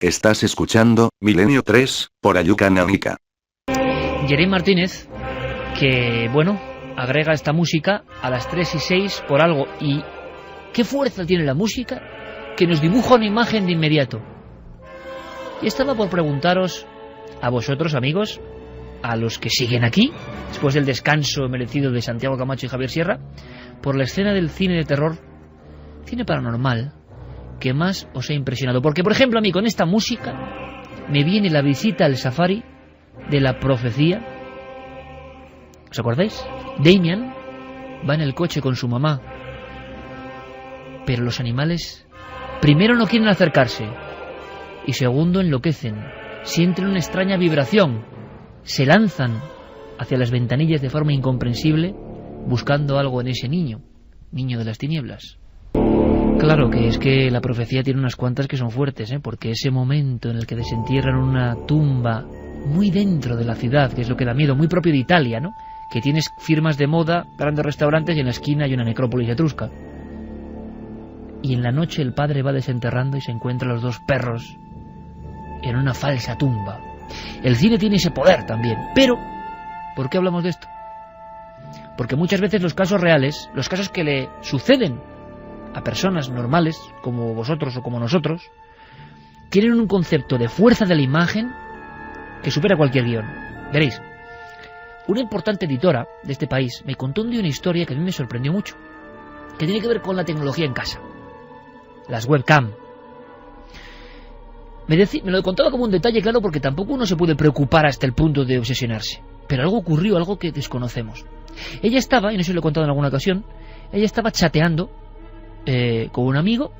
Estás escuchando Milenio 3, por Ayuca Náunica. Jeremy Martínez, que, bueno, agrega esta música a las 3 y 6 por algo. ¿Y qué fuerza tiene la música? Que nos dibuja una imagen de inmediato. Y estaba por preguntaros a vosotros, amigos, a los que siguen aquí, después del descanso merecido de Santiago Camacho y Javier Sierra, por la escena del cine de terror, cine paranormal, que más os ha impresionado. Porque, por ejemplo, a mí con esta música me viene la visita al safari de la profecía. ¿Os acordáis? Damien va en el coche con su mamá, pero los animales primero no quieren acercarse y segundo enloquecen, sienten una extraña vibración, se lanzan hacia las ventanillas de forma incomprensible buscando algo en ese niño de las tinieblas. Claro que es que la profecía tiene unas cuantas que son fuertes, porque ese momento en el que desentierran una tumba muy dentro de la ciudad, que es lo que da miedo, muy propio de Italia, ¿no? Que tienes firmas de moda, grandes restaurantes y en la esquina hay una necrópolis etrusca. Y en la noche el padre va desenterrando y se encuentra a los dos perros en una falsa tumba. El cine tiene ese poder también. Pero, ¿por qué hablamos de esto? Porque muchas veces los casos reales, los casos que le suceden a personas normales, como vosotros o como nosotros, tienen un concepto de fuerza de la imagen que supera cualquier guión. Veréis, una importante editora de este país me contó un día una historia que a mí me sorprendió mucho, que tiene que ver con la tecnología en casa, las webcam. Me lo contaba como un detalle, claro, porque tampoco uno se puede preocupar hasta el punto de obsesionarse. Pero algo ocurrió, algo que desconocemos. Ella estaba, y no sé si lo he contado en alguna ocasión, ella estaba chateando con un amigo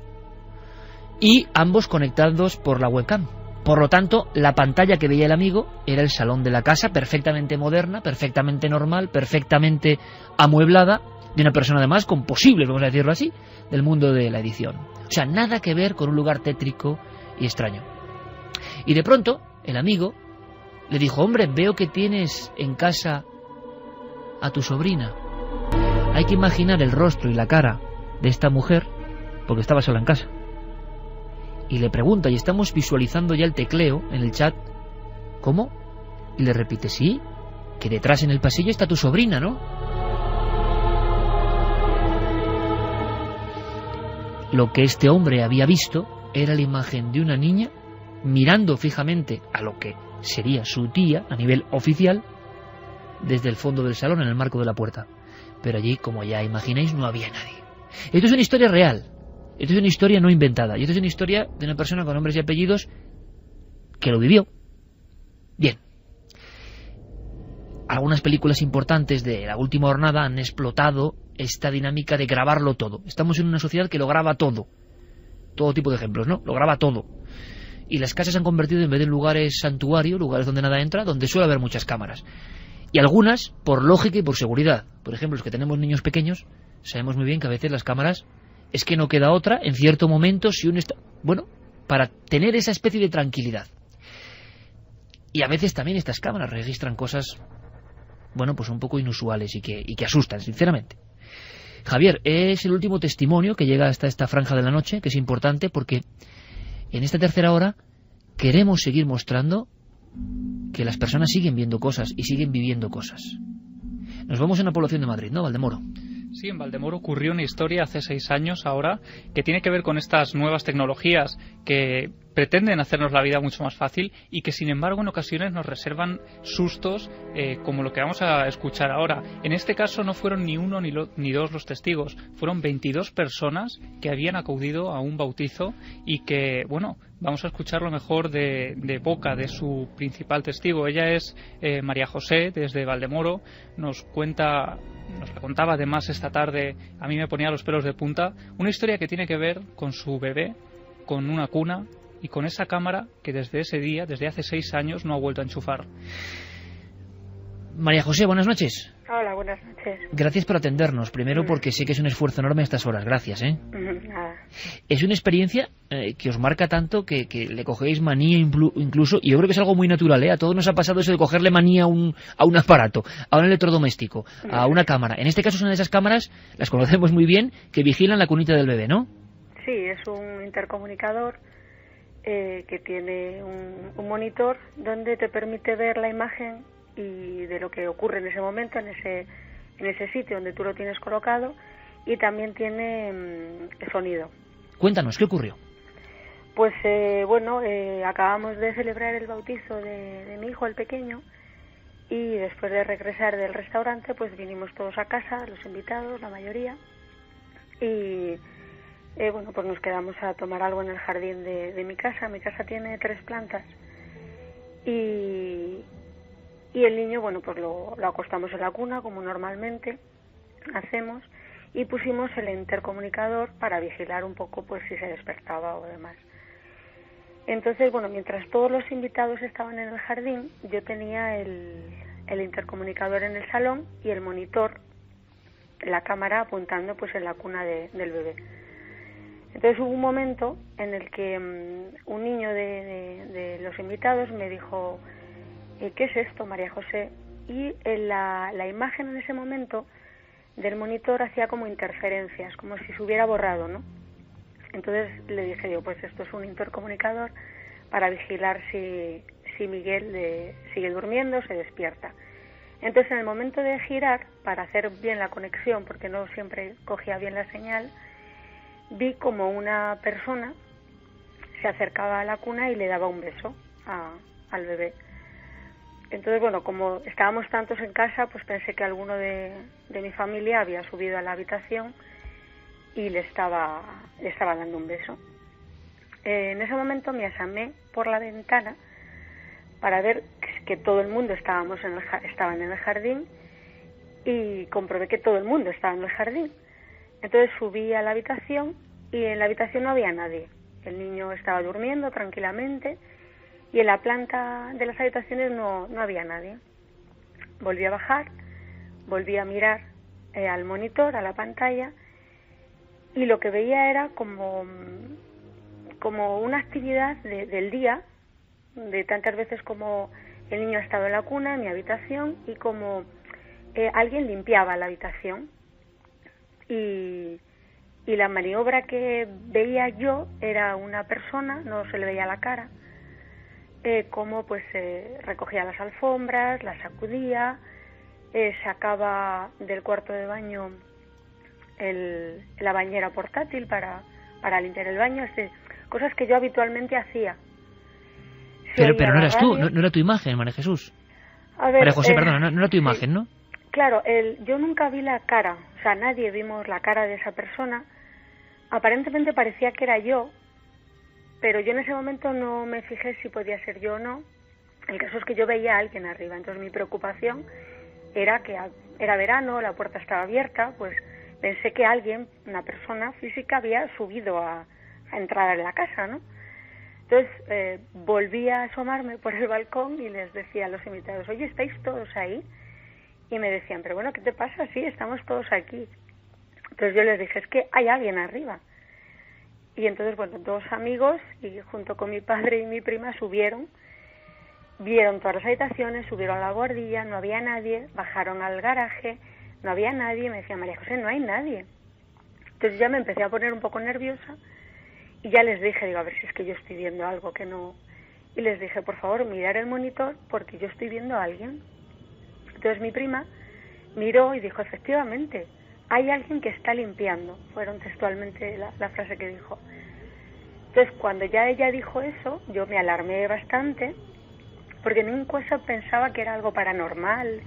y ambos conectados por la webcam. Por lo tanto, la pantalla que veía el amigo era el salón de la casa, perfectamente moderna, perfectamente normal, perfectamente amueblada, de una persona además con posibles, vamos a decirlo así, del mundo de la edición. O sea, nada que ver con un lugar tétrico y extraño. Y de pronto, el amigo le dijo: hombre, veo que tienes en casa a tu sobrina. Hay que imaginar el rostro y la cara de esta mujer, porque estaba sola en casa. Y le pregunta, y estamos visualizando ya el tecleo en el chat, ¿cómo? Y le repite, sí, que detrás en el pasillo está tu sobrina, ¿no? Lo que este hombre había visto era la imagen de una niña mirando fijamente a lo que sería su tía a nivel oficial desde el fondo del salón en el marco de la puerta. Pero allí, como ya imagináis, no había nadie. Esto es una historia real. Esto es una historia no inventada. Y esto es una historia de una persona con nombres y apellidos que lo vivió. Bien. Algunas películas importantes de la última jornada han explotado esta dinámica de grabarlo todo. Estamos en una sociedad que lo graba todo. Todo tipo de ejemplos, ¿no? Lo graba todo. Y las casas se han convertido, en vez de lugares santuario, lugares donde nada entra, donde suele haber muchas cámaras. Y algunas, por lógica y por seguridad. Por ejemplo, los que tenemos niños pequeños, sabemos muy bien que a veces las cámaras es que no queda otra, en cierto momento, si uno está... Bueno, para tener esa especie de tranquilidad. Y a veces también estas cámaras registran cosas, bueno, pues un poco inusuales y que asustan, sinceramente. Javier, es el último testimonio que llega hasta esta franja de la noche, que es importante porque en esta tercera hora queremos seguir mostrando que las personas siguen viendo cosas y siguen viviendo cosas. Nos vamos a una población de Madrid, ¿no, Valdemoro? Sí, en Valdemoro ocurrió una historia hace 6 años ahora que tiene que ver con estas nuevas tecnologías que pretenden hacernos la vida mucho más fácil y que sin embargo en ocasiones nos reservan sustos como lo que vamos a escuchar ahora. En este caso no fueron ni uno ni dos los testigos, fueron 22 personas que habían acudido a un bautizo y que, bueno, vamos a escuchar lo mejor de boca de su principal testigo. Ella es María José, desde Valdemoro. Nos la contaba además esta tarde, a mí me ponía los pelos de punta, una historia que tiene que ver con su bebé, con una cuna y con esa cámara que desde ese día, desde hace 6 años, no ha vuelto a enchufar. María José, buenas noches. Hola, buenas noches. Gracias por atendernos. Primero porque sé que es un esfuerzo enorme a estas horas. Gracias, ¿eh? Nada. Es una experiencia que os marca tanto que le cogéis manía incluso, y yo creo que es algo muy natural, ¿eh? A todos nos ha pasado eso de cogerle manía a un aparato, a un electrodoméstico, a una cámara. En este caso es una de esas cámaras, las conocemos muy bien, que vigilan la cunita del bebé, ¿no? Sí, es un intercomunicador que tiene un monitor donde te permite ver la imagen y de lo que ocurre en ese momento, en ese sitio donde tú lo tienes colocado, y también tiene sonido. Cuéntanos, ¿qué ocurrió? Pues acabamos de celebrar el bautizo de mi hijo, el pequeño, y después de regresar del restaurante, pues vinimos todos a casa, los invitados, la mayoría, y pues nos quedamos a tomar algo en el jardín de mi casa. Mi casa tiene 3 plantas, y el niño, pues lo acostamos en la cuna, como normalmente hacemos, y pusimos el intercomunicador para vigilar un poco pues si se despertaba o demás. Entonces, mientras todos los invitados estaban en el jardín, yo tenía el intercomunicador en el salón y el monitor, la cámara apuntando pues en la cuna del bebé. Entonces hubo un momento en el que un niño de los invitados me dijo: ¿qué es esto, María José? Y la imagen en ese momento del monitor hacía como interferencias, como si se hubiera borrado, ¿no? Entonces le dije yo, pues esto es un intercomunicador para vigilar si Miguel sigue durmiendo, se despierta. Entonces, en el momento de girar, para hacer bien la conexión, porque no siempre cogía bien la señal, vi como una persona se acercaba a la cuna y le daba un beso al bebé. Entonces, como estábamos tantos en casa, pues pensé que alguno de mi familia había subido a la habitación y le estaba dando un beso. En ese momento me asomé por la ventana para ver que todo el mundo estaban en el jardín, y comprobé que todo el mundo estaba en el jardín. Entonces subí a la habitación y en la habitación no había nadie. El niño estaba durmiendo tranquilamente y en la planta de las habitaciones no había nadie. Volví a bajar, volví a mirar al monitor, a la pantalla, y lo que veía era como una actividad del día, de tantas veces como el niño ha estado en la cuna, en mi habitación, y como alguien limpiaba la habitación. Y la maniobra que veía yo era una persona, no se le veía la cara, cómo pues recogía las alfombras, las sacudía, sacaba del cuarto de baño la bañera portátil para limpiar el baño, cosas que yo habitualmente hacía. Pero no eras tú, no era tu imagen, María Jesús. María José, perdona, no era tu imagen, sí, ¿no? Claro, yo nunca vi la cara, o sea, nadie vimos la cara de esa persona. Aparentemente parecía que era yo, pero yo en ese momento no me fijé si podía ser yo o no. El caso es que yo veía a alguien arriba, entonces mi preocupación era que era verano, la puerta estaba abierta, pues pensé que alguien, una persona física, había subido a entrar en la casa, ¿no? Entonces volví a asomarme por el balcón y les decía a los invitados: oye, ¿estáis todos ahí? Y me decían: pero bueno, ¿qué te pasa? Sí, estamos todos aquí. Entonces yo les dije: es que hay alguien arriba. Y entonces, 2 amigos, y junto con mi padre y mi prima, vieron todas las habitaciones, subieron a la guardilla, no había nadie, bajaron al garaje, no había nadie, y me decían: María José, no hay nadie. Entonces ya me empecé a poner un poco nerviosa, y ya les dije, digo, a ver si es que yo estoy viendo algo que no... Y les dije: por favor, mirar el monitor, porque yo estoy viendo a alguien. Entonces mi prima miró y dijo: efectivamente, hay alguien que está limpiando. Fueron textualmente la frase que dijo. Entonces, cuando ya ella dijo eso, yo me alarmé bastante, porque nunca pensaba que era algo paranormal,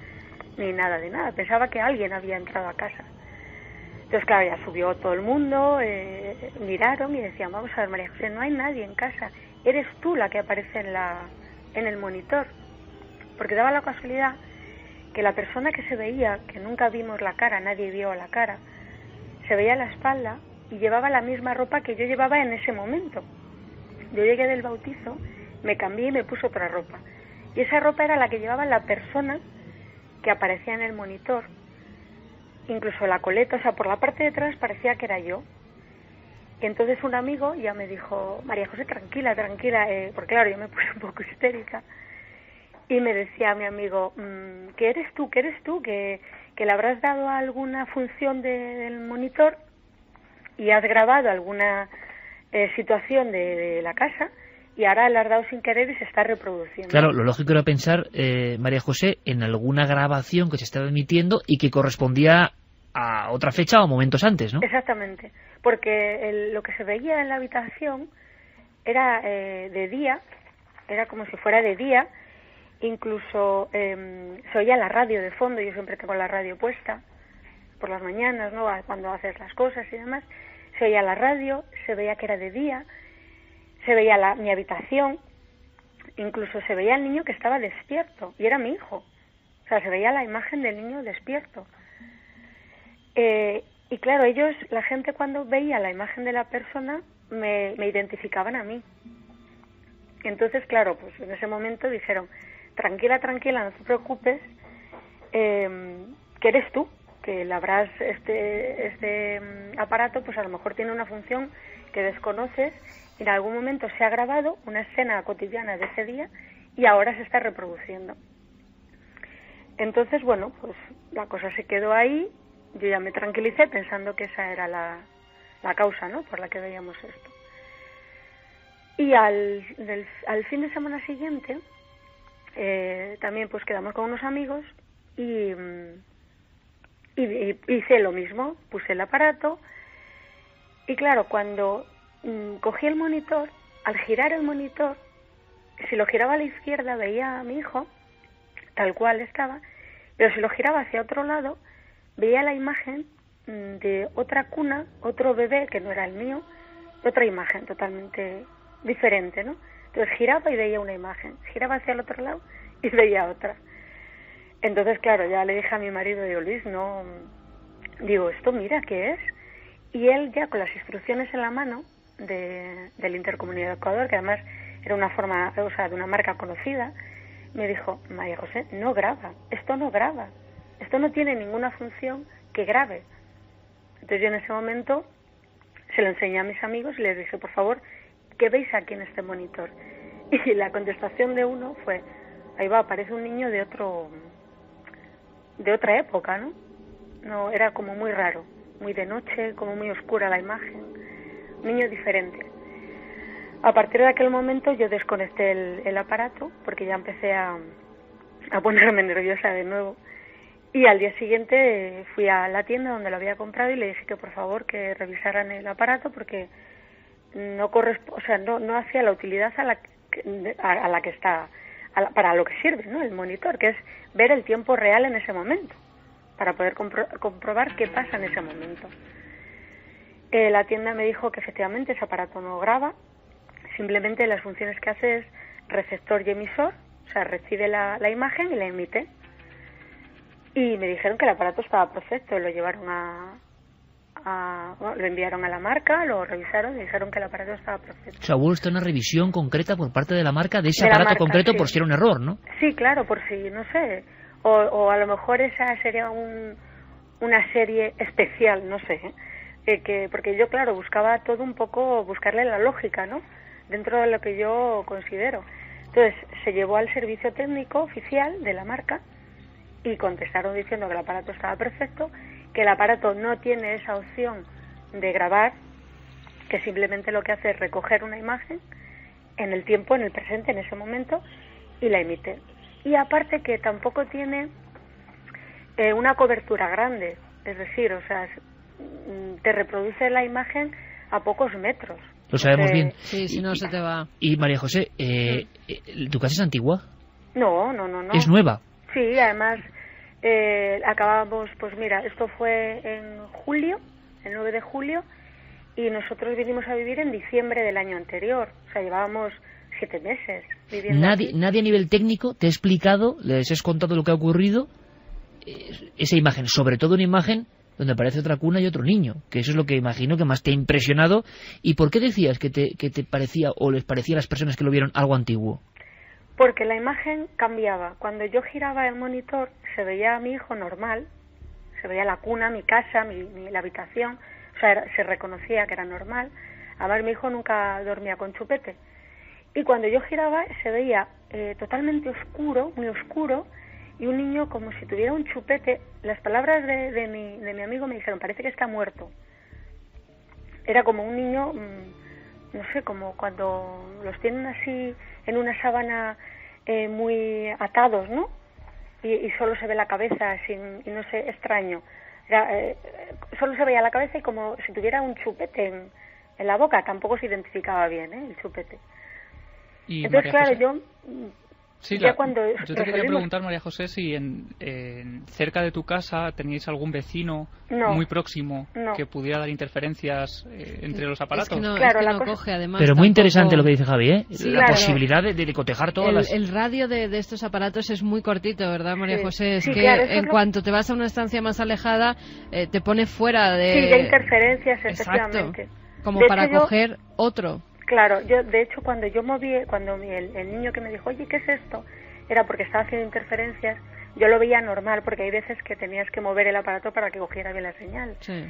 ni nada de nada. Pensaba que alguien había entrado a casa. Entonces, claro, ya subió todo el mundo, miraron y decían: vamos a ver, María José, no hay nadie en casa. Eres tú la que aparece en el monitor. Porque daba la casualidad que la persona que se veía, que nunca vimos la cara, nadie vio la cara, se veía la espalda y llevaba la misma ropa que yo llevaba en ese momento. Yo llegué del bautizo, me cambié y me puse otra ropa. Y esa ropa era la que llevaba la persona que aparecía en el monitor. Incluso la coleta, o sea, por la parte de atrás parecía que era yo. Y entonces un amigo ya me dijo: María José, tranquila, porque claro, yo me puse un poco histérica. Y me decía a mi amigo: ¿qué eres tú? Que le habrás dado alguna función del monitor y has grabado alguna situación de la casa, y ahora le has dado sin querer y se está reproduciendo. Claro, lo lógico era pensar, María José, en alguna grabación que se estaba emitiendo y que correspondía a otra fecha o momentos antes, ¿no? Exactamente, porque lo que se veía en la habitación era de día, era como si fuera de día, incluso se oía la radio de fondo, yo siempre tengo la radio puesta por las mañanas, ¿no? Cuando haces las cosas y demás, se oía la radio, se veía que era de día, se veía mi habitación, incluso se veía el niño que estaba despierto, y era mi hijo, o sea, se veía la imagen del niño despierto. Y claro, la gente cuando veía la imagen de la persona, me identificaban a mí. Entonces, claro, pues en ese momento dijeron, tranquila, no te preocupes, que eres tú, que labrás este aparato, pues a lo mejor tiene una función que desconoces, y en algún momento se ha grabado una escena cotidiana de ese día y ahora se está reproduciendo. Entonces, bueno, pues la cosa se quedó ahí, yo ya me tranquilicé pensando que esa era la causa, ¿no?, por la que veíamos esto. Y al fin de semana siguiente también pues quedamos con unos amigos y hice lo mismo, puse el aparato y claro, cuando cogí el monitor, al girar el monitor, si lo giraba a la izquierda veía a mi hijo tal cual estaba, pero si lo giraba hacia otro lado veía la imagen de otra cuna, otro bebé que no era el mío, otra imagen totalmente diferente, ¿no? Entonces giraba y veía una imagen, giraba hacia el otro lado y veía otra. Entonces, claro, ya le dije a mi marido, digo, Luis, no, digo, esto mira, ¿qué es? Y él ya con las instrucciones en la mano del intercomunicador, que además era una forma, o sea, de una marca conocida, me dijo, María José, no graba, esto no tiene ninguna función que grabe. Entonces yo en ese momento se lo enseñé a mis amigos y les dije, por favor, ¿qué veis aquí en este monitor? Y la contestación de uno fue, ahí va, parece un niño de otra época, ¿no? No, era como muy raro, muy de noche, como muy oscura la imagen, un niño diferente. A partir de aquel momento yo desconecté el aparato porque ya empecé a ponerme nerviosa de nuevo. Y al día siguiente fui a la tienda donde lo había comprado y le dije que por favor que revisaran el aparato porque no hacía la utilidad a la que está, para lo que sirve, ¿no?, el monitor, que es ver el tiempo real en ese momento, para poder comprobar qué pasa en ese momento. La tienda me dijo que efectivamente ese aparato no graba, simplemente las funciones que hace es receptor y emisor, o sea, recibe la imagen y la emite. Y me dijeron que el aparato estaba perfecto, lo llevaron lo enviaron a la marca, lo revisaron y dijeron que el aparato estaba perfecto. O sea, hubo una revisión concreta por parte de la marca de ese aparato concreto, sí, por si era un error, ¿no? Sí, claro, por si, no sé, o a lo mejor esa sería una serie especial, no sé, porque yo, claro, buscaba todo un poco, buscarle la lógica, ¿no?, dentro de lo que yo considero. Entonces, se llevó al servicio técnico oficial de la marca y contestaron diciendo que el aparato estaba perfecto, que el aparato no tiene esa opción de grabar, que simplemente lo que hace es recoger una imagen en el tiempo, en el presente, en ese momento, y la emite. Y aparte que tampoco tiene una cobertura grande, es decir, o sea, te reproduce la imagen a pocos metros. Lo sabemos bien. Sí, si no se te va. Y María José, ¿tu casa es antigua? No. ¿Es nueva? Sí, además acabamos, pues mira, esto fue en julio, el 9 de julio, y nosotros vinimos a vivir en diciembre del año anterior. O sea, llevábamos 7 meses viviendo Nadie a nivel técnico te ha explicado, les has contado lo que ha ocurrido, esa imagen, sobre todo una imagen donde aparece otra cuna y otro niño, que eso es lo que imagino que más te ha impresionado. ¿Y por qué decías que te parecía, o les parecía a las personas que lo vieron, algo antiguo? Porque la imagen cambiaba. Cuando yo giraba el monitor se veía a mi hijo normal, se veía la cuna, mi casa, la habitación, o sea, se reconocía que era normal. Además mi hijo nunca dormía con chupete. Y cuando yo giraba se veía totalmente oscuro, muy oscuro, y un niño como si tuviera un chupete. Las palabras de mi amigo me dijeron, parece que está muerto. Era como un niño no sé, como cuando los tienen así en una sábana muy atados, ¿no? Y solo se ve la cabeza, y no sé, extraño. Solo se veía la cabeza y como si tuviera un chupete en la boca, tampoco se identificaba bien, el chupete. Y entonces, María claro, José, sí, yo cuando yo te quería preguntar, María José, si en cerca de tu casa teníais algún vecino muy próximo que pudiera dar interferencias entre los aparatos. Es que no, claro, es que no coge, además. Pero muy interesante lo que dice Javi, ¿eh? Sí, la posibilidad de cotejar todas el radio de estos aparatos es muy cortito, ¿verdad, María José? Es sí, que claro, en cuanto te vas a una estancia más alejada, te pone fuera de... Sí, de interferencias, exacto, efectivamente. Como de para hecho, coger otro. Claro, yo de hecho cuando el niño que me dijo, oye, ¿qué es esto? Era porque estaba haciendo interferencias, yo lo veía normal, porque hay veces que tenías que mover el aparato para que cogiera bien la señal. Sí.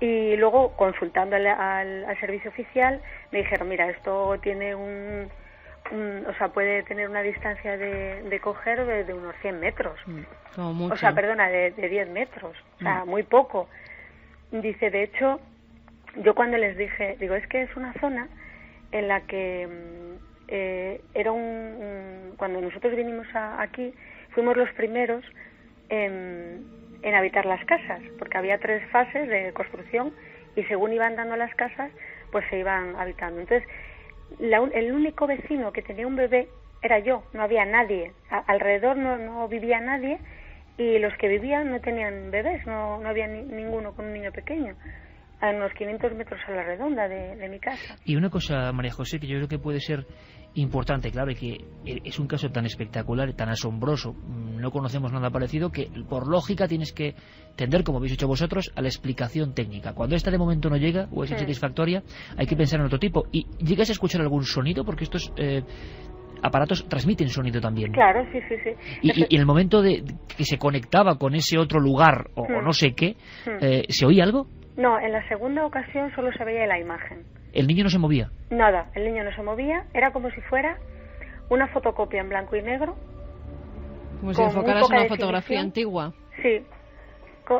Y luego, consultando al servicio oficial, me dijeron, mira, esto tiene o sea, puede tener una distancia de coger de unos 100 metros. Como mucho. O sea, perdona, de 10 metros. O sea, muy poco. Dice, de hecho, yo cuando les dije, digo, es que es una zona en la que era cuando nosotros vinimos aquí, fuimos los primeros en habitar las casas, porque había 3 fases de construcción y según iban dando las casas, pues se iban habitando. Entonces, el único vecino que tenía un bebé era yo, no había nadie. Alrededor no vivía nadie y los que vivían no tenían bebés, no había ninguno con un niño pequeño. A unos 500 metros a la redonda de mi casa. Y una cosa, María José, que yo creo que puede ser importante, claro, y que es un caso tan espectacular y tan asombroso, no conocemos nada parecido, que por lógica tienes que tender, como habéis hecho vosotros, a la explicación técnica. Cuando esta de momento no llega o es insatisfactoria, hay que pensar en otro tipo. ¿Y llegas a escuchar algún sonido? Porque estos aparatos transmiten sonido también. Claro, sí. Y en el momento de que se conectaba con ese otro lugar o no sé qué, ¿se oía algo? No, en la segunda ocasión solo se veía la imagen. ¿El niño no se movía? Nada, el niño no se movía, era como si fuera una fotocopia en blanco y negro. Como si enfocaras una fotografía antigua. Sí,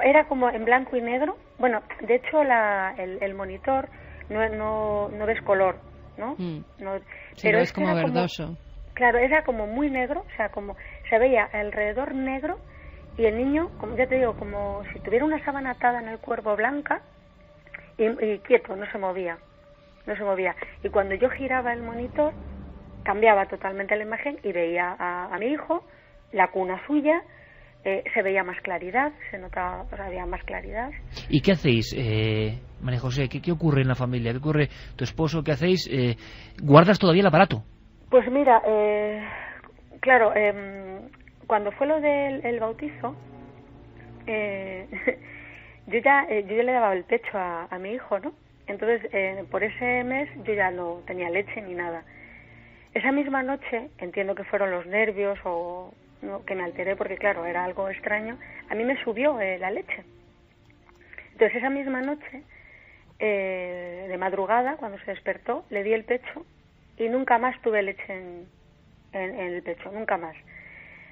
era como en blanco y negro. Bueno, de hecho el monitor no ves color, ¿no? No, sí, pero es como verdoso. Claro, era como muy negro, o sea, como se veía alrededor negro. Y el niño, como ya te digo, como si tuviera una sábana atada en el cuerpo blanca y quieto, no se movía. Y cuando yo giraba el monitor, cambiaba totalmente la imagen y veía a mi hijo, la cuna suya, se veía más claridad, se notaba, o sea, había más claridad. ¿Y qué hacéis, María José? ¿Qué ocurre en la familia? ¿Qué ocurre tu esposo? ¿Qué hacéis? ¿Guardas todavía el aparato? Pues mira, claro, cuando fue lo del bautizo, yo ya le daba el pecho a mi hijo, ¿no? Entonces, por ese mes yo ya no tenía leche ni nada. Esa misma noche, entiendo que fueron los nervios o no, que me alteré porque, claro, era algo extraño, a mí me subió la leche. Entonces, esa misma noche, de madrugada, cuando se despertó, le di el pecho y nunca más tuve leche en el pecho, nunca más.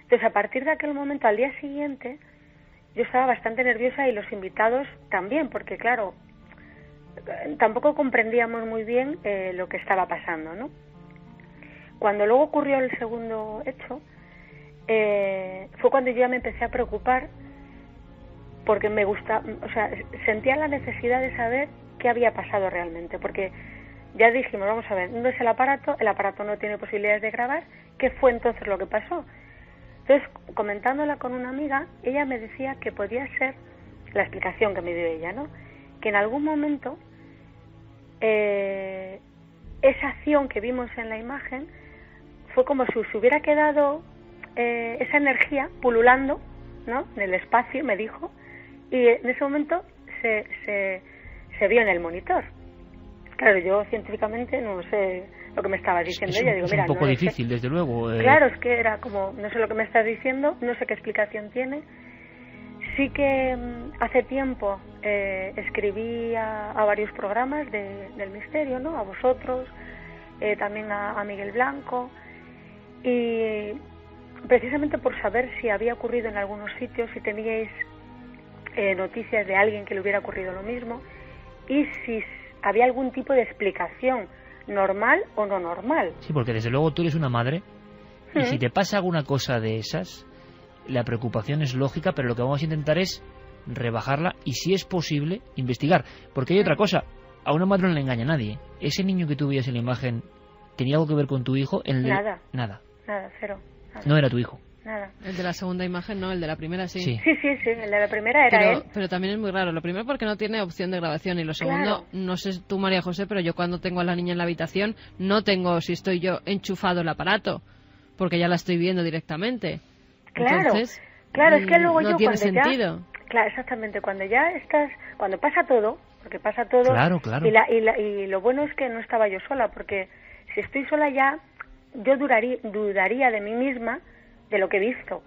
Entonces, a partir de aquel momento, al día siguiente, yo estaba bastante nerviosa y los invitados también, porque, claro, tampoco comprendíamos muy bien lo que estaba pasando, ¿no? Cuando luego ocurrió el segundo hecho, fue cuando yo ya me empecé a preocupar, porque sentía la necesidad de saber qué había pasado realmente, porque ya dijimos, vamos a ver, no es el aparato no tiene posibilidades de grabar, ¿qué fue entonces lo que pasó? Entonces, comentándola con una amiga, ella me decía que podía ser, la explicación que me dio ella, ¿no? Que en algún momento esa acción que vimos en la imagen fue como si se hubiera quedado esa energía pululando, ¿no? En el espacio, me dijo, y en ese momento se vio en el monitor. Claro, yo científicamente no sé lo que me estaba diciendo ella. Digo, mira, es un poco difícil, desde luego. Claro, es que era como, no sé lo que me estás diciendo, no sé qué explicación tiene. Sí que hace tiempo escribí a varios programas del misterio, ¿no? A vosotros, también a Miguel Blanco, y precisamente por saber si había ocurrido en algunos sitios, si teníais noticias de alguien que le hubiera ocurrido lo mismo, y si había algún tipo de explicación normal o no normal. Sí, porque desde luego tú eres una madre y si te pasa alguna cosa de esas, la preocupación es lógica, pero lo que vamos a intentar es rebajarla y, si es posible, investigar. Porque hay otra cosa, a una madre no le engaña a nadie. Ese niño que tú veías en la imagen, ¿tenía algo que ver con tu hijo? Nada. Nada, Cero. Nada. No era tu hijo. Nada. El de la segunda imagen no, el de la primera sí. Sí. Sí, el de la primera era él. Pero también es muy raro. Lo primero porque no tiene opción de grabación y lo segundo, no sé tú, María José, pero yo cuando tengo a la niña en la habitación no tengo, si estoy yo, enchufado el aparato, porque ya la estoy viendo directamente. Claro, entonces, es que luego no yo tiene cuando sentido. Claro, exactamente, cuando ya estás, cuando pasa todo, porque pasa todo, claro. Y lo bueno es que no estaba yo sola, porque si estoy sola ya, yo dudaría de mí misma de lo que he visto.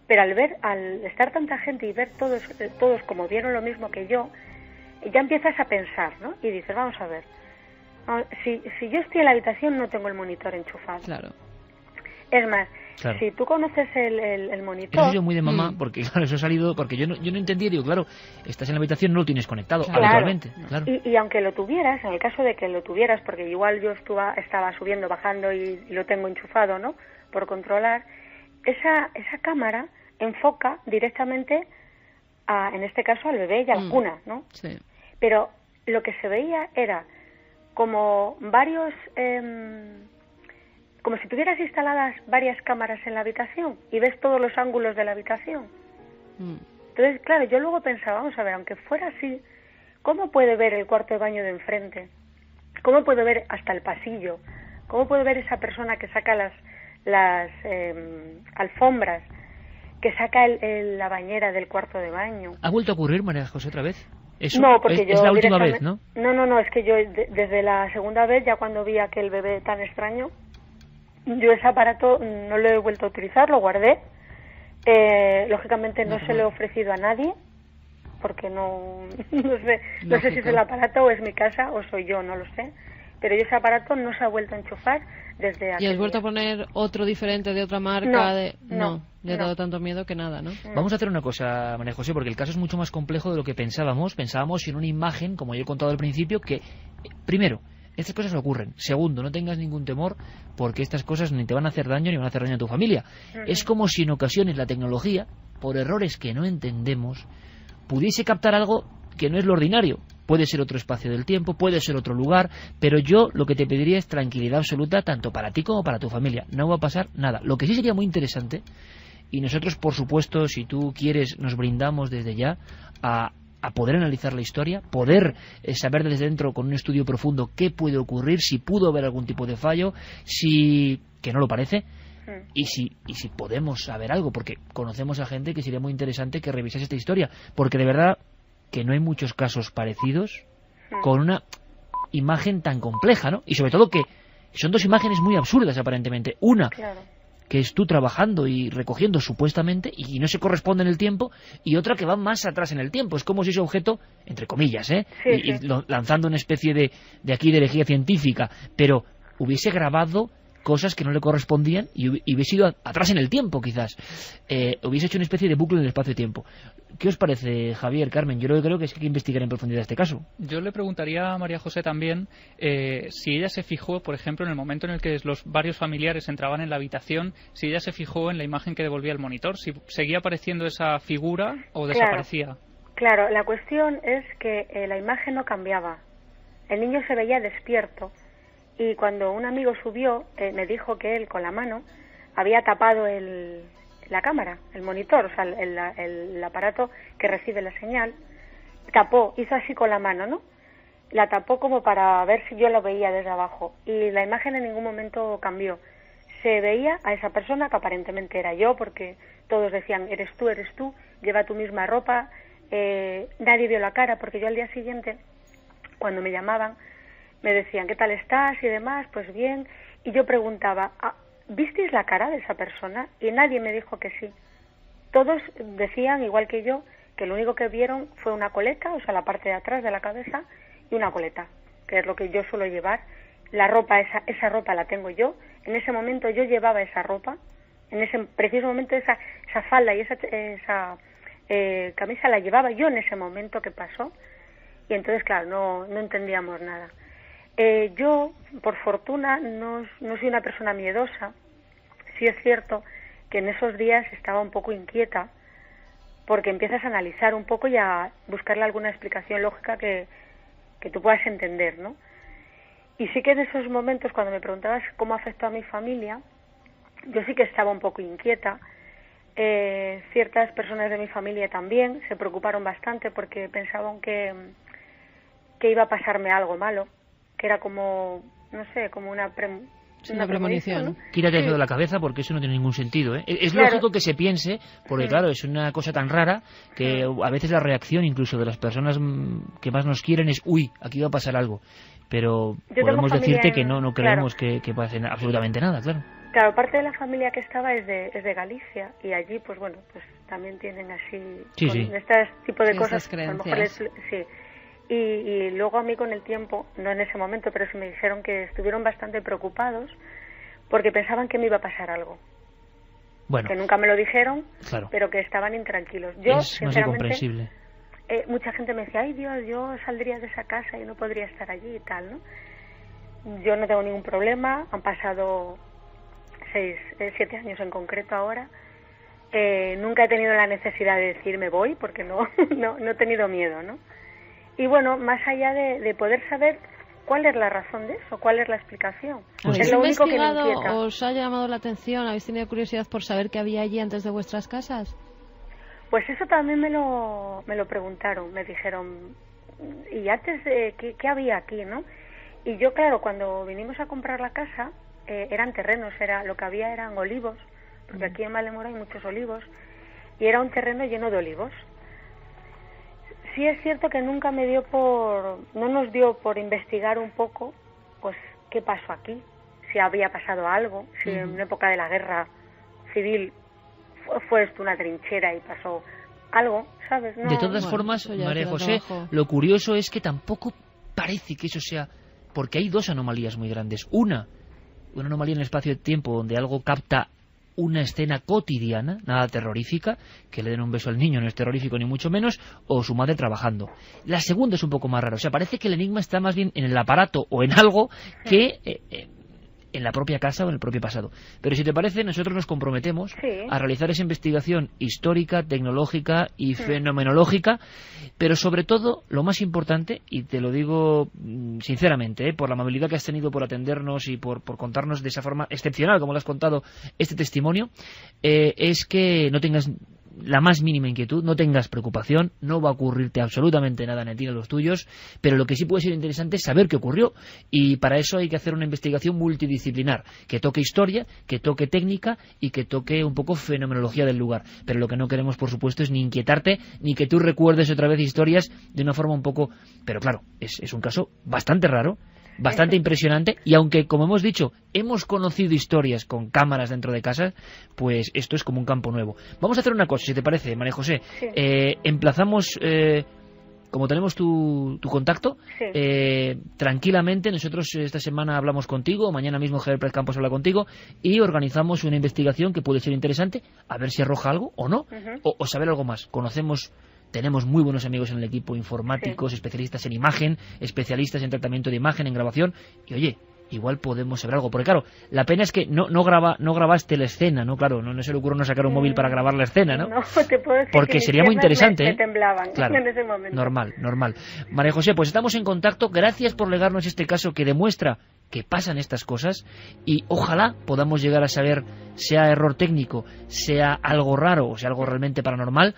Pero al estar tanta gente y ver todos como vieron lo mismo que yo, ya empiezas a pensar, ¿no? Y dices, vamos a ver, si yo estoy en la habitación no tengo el monitor enchufado. Claro. Es más, claro. Si tú conoces el monitor... Eso es yo muy de mamá, porque claro, eso ha salido, porque yo no entendí, digo, claro, estás en la habitación, no lo tienes conectado, claro. habitualmente. Claro. Y aunque lo tuvieras, en el caso de que lo tuvieras, porque igual yo estaba subiendo, bajando y lo tengo enchufado, ¿no?, por controlar, esa cámara enfoca directamente en este caso al bebé y a la cuna, ¿no? Sí. Pero lo que se veía era como varios... como si tuvieras instaladas varias cámaras en la habitación y ves todos los ángulos de la habitación. Entonces, claro, yo luego pensaba, vamos a ver, aunque fuera así, ¿cómo puede ver el cuarto de baño de enfrente? ¿Cómo puede ver hasta el pasillo? ¿Cómo puede ver esa persona que saca las alfombras, que saca la bañera del cuarto de baño? ¿Ha vuelto a ocurrir, María José, otra vez? Eso no, porque es la última vez, ¿no? No, es que yo desde la segunda vez, ya cuando vi aquel bebé tan extraño, yo ese aparato no lo he vuelto a utilizar, lo guardé. Lógicamente no se lo he ofrecido a nadie, porque no sé si es el aparato o es mi casa o soy yo, no lo sé. Pero yo ese aparato no se ha vuelto a enchufar desde hace... ¿Y has vuelto a poner otro diferente de otra marca? No, le ha dado tanto miedo que nada, ¿no? Vamos a hacer una cosa, María José, porque el caso es mucho más complejo de lo que pensábamos. Pensábamos en una imagen, como yo he contado al principio, que, primero, estas cosas ocurren. Segundo, no tengas ningún temor, porque estas cosas ni te van a hacer daño ni van a hacer daño a tu familia. Es como si en ocasiones la tecnología, por errores que no entendemos, pudiese captar algo que no es lo ordinario. Puede ser otro espacio del tiempo, puede ser otro lugar, pero yo lo que te pediría es tranquilidad absoluta, tanto para ti como para tu familia. No va a pasar nada. Lo que sí sería muy interesante, y nosotros, por supuesto, si tú quieres, nos brindamos desde ya a poder analizar la historia, poder saber desde dentro con un estudio profundo qué puede ocurrir, si pudo haber algún tipo de fallo, que no lo parece, y si podemos saber algo, porque conocemos a gente que sería muy interesante que revisase esta historia, porque de verdad que no hay muchos casos parecidos con una imagen tan compleja, ¿no? Y sobre todo que son dos imágenes muy absurdas aparentemente. Una, que es tú trabajando y recogiendo supuestamente y no se corresponde en el tiempo, y otra que va más atrás en el tiempo. Es como si ese objeto, entre comillas, lanzando una especie de herejía científica, pero hubiese grabado cosas que no le correspondían y hubiese ido atrás en el tiempo, quizás. Hubiese hecho una especie de bucle en el espacio-tiempo. ¿Qué os parece, Javier, Carmen? Yo creo que hay que investigar en profundidad este caso. Yo le preguntaría a María José también si ella se fijó, por ejemplo, en el momento en el que los varios familiares entraban en la habitación, si ella se fijó en la imagen que devolvía el monitor, si seguía apareciendo esa figura o desaparecía. Claro, la cuestión es que la imagen no cambiaba. El niño se veía despierto. Y cuando un amigo subió, me dijo que él con la mano había tapado la cámara, el monitor, o sea, el aparato que recibe la señal, hizo así con la mano, ¿no? La tapó como para ver si yo lo veía desde abajo. Y la imagen en ningún momento cambió. Se veía a esa persona, que aparentemente era yo, porque todos decían, eres tú, lleva tu misma ropa. Nadie vio la cara, porque yo al día siguiente, cuando me llamaban, me decían, ¿qué tal estás? Y demás, pues bien. Y yo preguntaba, ¿visteis la cara de esa persona? Y nadie me dijo que sí. Todos decían, igual que yo, que lo único que vieron fue una coleta, o sea, la parte de atrás de la cabeza, y una coleta, que es lo que yo suelo llevar. La ropa, esa ropa la tengo yo. En ese momento yo llevaba esa ropa. En ese preciso momento esa falda y esa camisa la llevaba yo en ese momento que pasó. Y entonces, claro, no entendíamos nada. Yo, por fortuna, no soy una persona miedosa. Sí es cierto que en esos días estaba un poco inquieta, porque empiezas a analizar un poco y a buscarle alguna explicación lógica que tú puedas entender, ¿no? Y sí que en esos momentos, cuando me preguntabas cómo afectó a mi familia, yo sí que estaba un poco inquieta. Ciertas personas de mi familia también se preocuparon bastante porque pensaban que iba a pasarme algo malo, que era como, no sé, como una premonición, ¿no? Quítate eso de la cabeza porque eso no tiene ningún sentido, ¿eh? Es claro. lógico que se piense, porque claro, es una cosa tan rara que a veces la reacción incluso de las personas que más nos quieren es, uy, aquí va a pasar algo. Pero podemos decirte que no creemos que pase absolutamente nada, claro. Claro, parte de la familia que estaba es de Galicia, y allí, pues bueno, pues también tienen así, este tipo de cosas, a lo mejor sí. Y luego a mí con el tiempo, no en ese momento, pero sí me dijeron que estuvieron bastante preocupados porque pensaban que me iba a pasar algo. Bueno, que nunca me lo dijeron, claro, pero que estaban intranquilos. Yo, es más incomprensible. Mucha gente me decía, ay Dios, yo saldría de esa casa y no podría estar allí y tal, ¿no? Yo no tengo ningún problema, han pasado 7 años en concreto ahora. Nunca he tenido la necesidad de decir me voy porque no he tenido miedo, ¿no? Y bueno, más allá de poder saber cuál es la razón de eso, cuál es la explicación. ¿Habéis es lo único que me investigado, inquieta. os ha llamado la atención, habéis tenido curiosidad por saber qué había allí antes de vuestras casas? Pues eso también me lo preguntaron, me dijeron, ¿y antes qué había aquí, no? Y yo, claro, cuando vinimos a comprar la casa, eran terrenos, lo que había eran olivos, porque aquí en Valdemoro hay muchos olivos, y era un terreno lleno de olivos. Sí es cierto que nunca no nos dio por investigar un poco, pues, qué pasó aquí, si había pasado algo, si en una época de la guerra civil fue esto una trinchera y pasó algo, ¿sabes? No, de todas formas, María José, lo curioso es que tampoco parece que eso sea, porque hay dos anomalías muy grandes. Una anomalía en el espacio de tiempo donde algo capta una escena cotidiana, nada terrorífica, que le den un beso al niño no es terrorífico ni mucho menos, o su madre trabajando. La segunda es un poco más rara, o sea, parece que el enigma está más bien en el aparato o en algo que en la propia casa o en el propio pasado. Pero si te parece, nosotros nos comprometemos a realizar esa investigación histórica, tecnológica y fenomenológica, pero sobre todo, lo más importante, y te lo digo sinceramente, por la amabilidad que has tenido por atendernos y por contarnos de esa forma excepcional, como lo has contado, este testimonio, es que no tengas la más mínima inquietud, no tengas preocupación, no va a ocurrirte absolutamente nada ni a ti ni a los tuyos, pero lo que sí puede ser interesante es saber qué ocurrió, y para eso hay que hacer una investigación multidisciplinar, que toque historia, que toque técnica y que toque un poco fenomenología del lugar. Pero lo que no queremos, por supuesto, es ni inquietarte, ni que tú recuerdes otra vez historias de una forma un poco... Pero claro, es un caso bastante raro, bastante impresionante, y aunque, como hemos dicho, hemos conocido historias con cámaras dentro de casa, pues esto es como un campo nuevo. Vamos a hacer una cosa, si te parece, María José. Emplazamos, como tenemos tu contacto, tranquilamente, nosotros esta semana hablamos contigo, mañana mismo Javier Pérez Campos habla contigo, y organizamos una investigación que puede ser interesante, a ver si arroja algo o no, o saber algo más. Tenemos muy buenos amigos en el equipo, informáticos, especialistas en imagen, especialistas en tratamiento de imagen, en grabación, y oye, igual podemos saber algo, porque claro, la pena es que no grabaste la escena, ¿no? Claro, no se le ocurrió no sacar un móvil para grabar la escena, ¿no? No, te puedo decir porque que sería muy interesante, me temblaban, claro, en ese momento. Normal. María José, pues estamos en contacto, gracias por legarnos este caso que demuestra que pasan estas cosas, y ojalá podamos llegar a saber, sea error técnico, sea algo raro o sea algo realmente paranormal,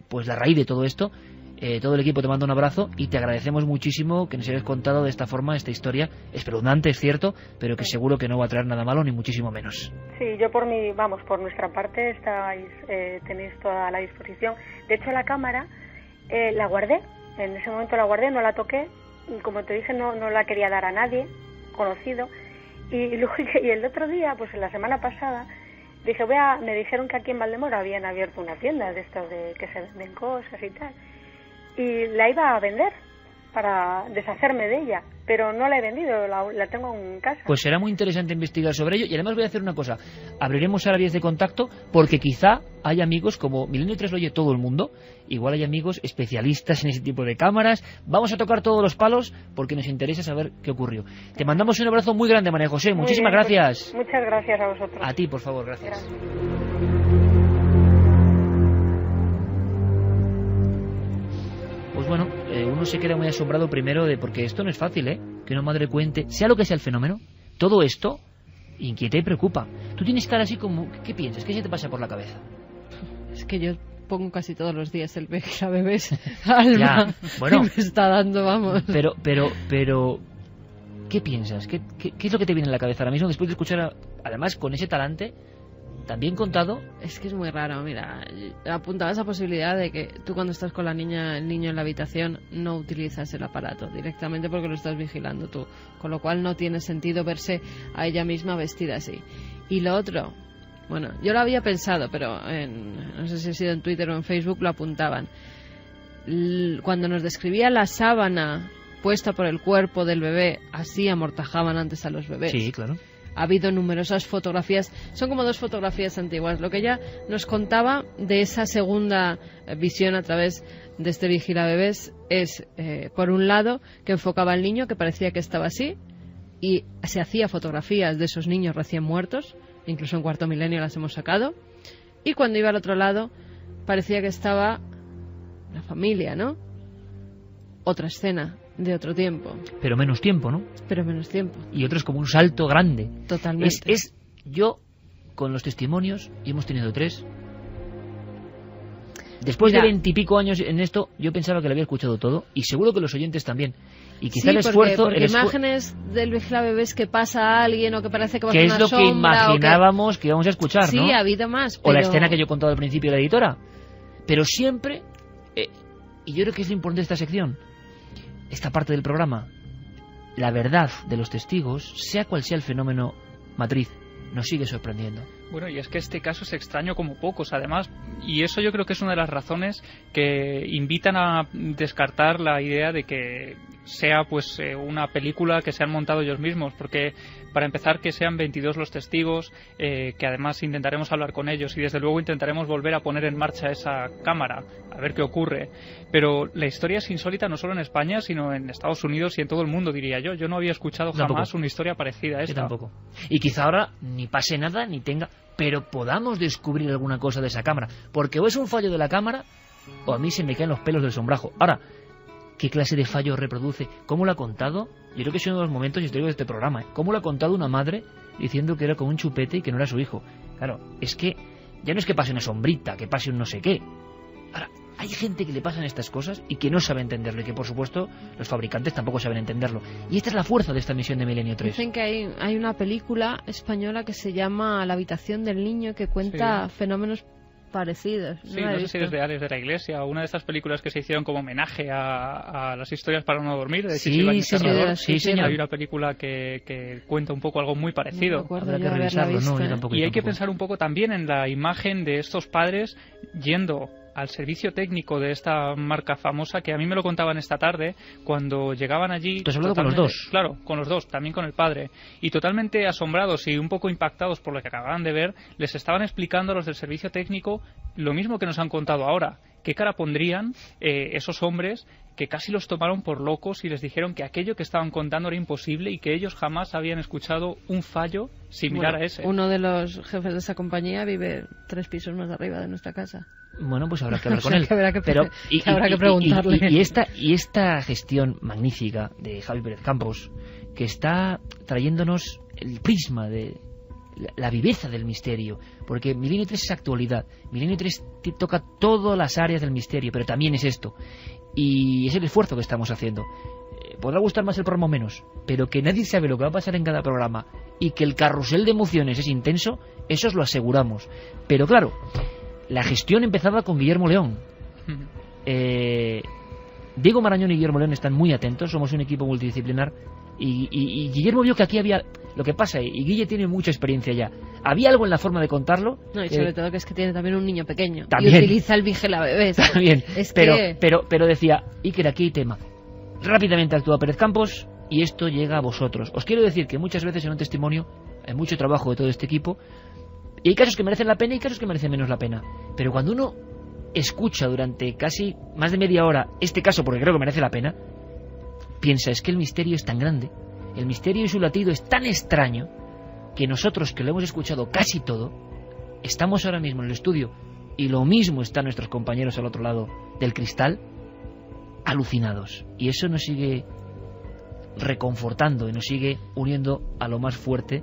pues la raíz de todo esto. Todo el equipo te manda un abrazo y te agradecemos muchísimo que nos hayas contado de esta forma esta historia espeluznante, es cierto, pero que seguro que no va a traer nada malo ni muchísimo menos. Sí, yo por nuestra parte tenéis toda la disposición. De hecho, la cámara la guardé, en ese momento la guardé, no la toqué, y como te dije, no la quería dar a nadie conocido, y el otro día, pues la semana pasada, dije, me dijeron que aquí en Valdemoro habían abierto una tienda de estas de que se venden cosas y tal, y la iba a vender para deshacerme de ella, pero no la he vendido, la tengo en casa. Pues será muy interesante investigar sobre ello. Y además voy a hacer una cosa, abriremos ahora vías de contacto, porque quizá hay amigos, como Milenio 3 lo oye todo el mundo, igual hay amigos especialistas en ese tipo de cámaras. Vamos a tocar todos los palos porque nos interesa saber qué ocurrió. Te mandamos un abrazo muy grande, María José. Muchísimas gracias. Pues, muchas gracias a vosotros. A ti, por favor, gracias. Pues bueno, uno se queda muy asombrado primero porque esto no es fácil, que una madre cuente, sea lo que sea el fenómeno, todo esto inquieta y preocupa. Tú tienes cara así como, ¿qué piensas? ¿Qué se te pasa por la cabeza? Es que yo pongo casi todos los días el Vigila Bebés Alma. Ya, bueno, y me está dando, vamos. Pero, ¿qué piensas? ¿Qué es lo que te viene en la cabeza ahora mismo después de escuchar, además con ese talante también contado? Es que es muy raro, mira, apuntaba esa posibilidad de que tú cuando estás con el niño en la habitación no utilizas el aparato directamente porque lo estás vigilando tú, con lo cual no tiene sentido verse a ella misma vestida así. Y lo otro, bueno, yo lo había pensado, pero no sé si ha sido en Twitter o en Facebook, lo apuntaban. Cuando nos describía la sábana puesta por el cuerpo del bebé, así amortajaban antes a los bebés. Sí, claro. Ha habido numerosas fotografías, son como 2 fotografías antiguas. Lo que ella nos contaba de esa segunda visión a través de este Vigila Bebés es, por un lado, que enfocaba al niño, que parecía que estaba así, y se hacía fotografías de esos niños recién muertos, incluso en Cuarto Milenio las hemos sacado, y cuando iba al otro lado, parecía que estaba la familia, ¿no? Otra escena de otro tiempo. Pero menos tiempo, ¿no? Pero menos tiempo. Y otro es como un salto grande. Totalmente. Yo, con los testimonios, y hemos tenido 3, después Mira, de 20 y pico años en esto, yo pensaba que lo había escuchado todo, y seguro que los oyentes también. Y quizá sí, el esfuerzo... porque imágenes del Vigila Bebés que pasa a alguien o que parece que va a que hacer es una lo que sombra, imaginábamos que íbamos a escuchar, sí, ¿no? ha habido más, O la pero... escena que yo he contado al principio de la editora. Pero siempre, y yo creo que es lo importante de esta sección, esta parte del programa, la verdad de los testigos, sea cual sea el fenómeno matriz, nos sigue sorprendiendo. Bueno, y es que este caso es extraño como pocos, además, y eso yo creo que es una de las razones que invitan a descartar la idea de que sea pues una película que se han montado ellos mismos, porque para empezar que sean 22 los testigos, que además intentaremos hablar con ellos y desde luego intentaremos volver a poner en marcha esa cámara, a ver qué ocurre, pero la historia es insólita no solo en España, sino en Estados Unidos y en todo el mundo, diría yo. Yo no había escuchado jamás una historia parecida a esta. Yo tampoco. Y quizá ahora ni pase nada, ni tenga... pero podamos descubrir alguna cosa de esa cámara, porque o es un fallo de la cámara o a mí se me caen los pelos del sombrajo. Ahora, ¿qué clase de fallo reproduce? ¿Cómo lo ha contado? Yo creo que es uno de los momentos históricos de este programa, ¿Cómo lo ha contado una madre diciendo que era como un chupete y que no era su hijo? Claro, es que ya no es que pase una sombrita, que pase un no sé qué. Ahora, hay gente que le pasan estas cosas y que no sabe entenderlo, y que por supuesto los fabricantes tampoco saben entenderlo. Y esta es la fuerza de esta misión de Milenio 3. Dicen que hay una película española que se llama La habitación del niño, que cuenta fenómenos parecidos. Sí, no sé si es de Alex de la Iglesia o una de estas películas que se hicieron como homenaje a las historias para no dormir de sí, señor. Hay una película que cuenta un poco algo muy parecido. No habrá que revisarlo, no, yo tampoco. Y hay que pensar un poco también en la imagen de estos padres yendo al servicio técnico de esta marca famosa, que a mí me lo contaban esta tarde, cuando llegaban allí... ¿Tú has hablado con los dos? Claro, con los dos, también con el padre. Y totalmente asombrados y un poco impactados por lo que acababan de ver, les estaban explicando a los del servicio técnico lo mismo que nos han contado ahora. ¿Qué cara pondrían esos hombres que casi los tomaron por locos y les dijeron que aquello que estaban contando era imposible y que ellos jamás habían escuchado un fallo similar a ese? Uno de los jefes de esa compañía vive 3 pisos más arriba de nuestra casa. Bueno, pues habrá que hablar con él. Habrá que preguntarle. Y esta gestión magnífica de Javi Pérez Campos, que está trayéndonos el prisma de la viveza del misterio, porque Milenio 3 es actualidad. Milenio 3 toca todas las áreas del misterio, pero también es esto. Y es el esfuerzo que estamos haciendo. Podrá gustar más el programa o menos, pero que nadie sabe lo que va a pasar en cada programa y que el carrusel de emociones es intenso, eso os lo aseguramos. Pero claro, la gestión empezaba con Guillermo León. Diego Marañón y Guillermo León están muy atentos, somos un equipo multidisciplinar, y Guillermo vio que aquí había lo que pasa, y Guille tiene mucha experiencia ya. Había algo en la forma de contarlo. No, y sobre todo que es que tiene también un niño pequeño también, y utiliza el Vigila Bebés. También, es pero decía, Iker, aquí hay tema. Rápidamente actúa Pérez Campos y esto llega a vosotros. Os quiero decir que muchas veces en un testimonio hay mucho trabajo de todo este equipo, y hay casos que merecen la pena y casos que merecen menos la pena. Pero cuando uno escucha durante casi más de media hora este caso, porque creo que merece la pena, piensa, es que el misterio es tan grande, el misterio y su latido es tan extraño, que nosotros, que lo hemos escuchado casi todo, estamos ahora mismo en el estudio, y lo mismo están nuestros compañeros al otro lado del cristal, alucinados. Y eso nos sigue reconfortando y nos sigue uniendo a lo más fuerte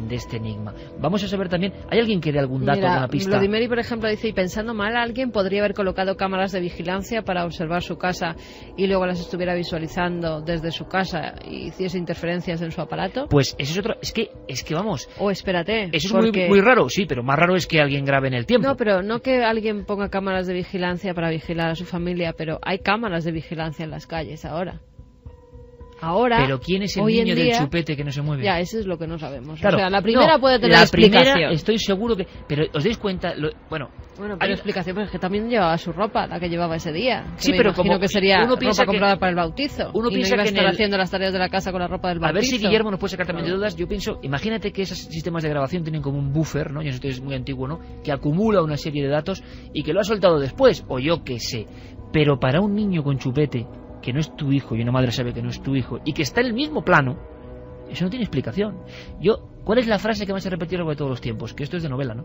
de este enigma. Vamos a saber también, ¿hay alguien que dé algún dato, alguna pista? Vladimir, por ejemplo, dice, y pensando mal, alguien podría haber colocado cámaras de vigilancia para observar su casa y luego las estuviera visualizando desde su casa y hiciese interferencias en su aparato. Pues eso es otro, es que vamos. O espérate. Eso es muy raro, sí, pero más raro es que alguien grabe en el tiempo. No, pero no que alguien ponga cámaras de vigilancia para vigilar a su familia, pero hay cámaras de vigilancia en las calles ahora. Pero ¿quién es el niño del chupete que no se mueve? Ya, eso es lo que no sabemos. Claro, o sea, la primera puede tener la explicación. Primera, estoy seguro que... Pero os dais cuenta... Bueno, pero explicación, pues es que también llevaba su ropa, la que llevaba ese día. Sí, pero como que sería uno piensa ropa comprada para el bautizo. Uno piensa no iba que a estar haciendo las tareas de la casa con la ropa del bautizo. A ver si Guillermo nos puede sacar también de dudas. Yo pienso, imagínate que esos sistemas de grabación tienen como un buffer, ¿no? Y eso es muy antiguo, ¿no? Que acumula una serie de datos y que lo ha soltado después, o yo qué sé. Pero para un niño con chupete, que no es tu hijo, y una madre sabe que no es tu hijo, y que está en el mismo plano, eso no tiene explicación. ¿Cuál es la frase que más se repetido a lo largo de todos los tiempos? Que esto es de novela, ¿no?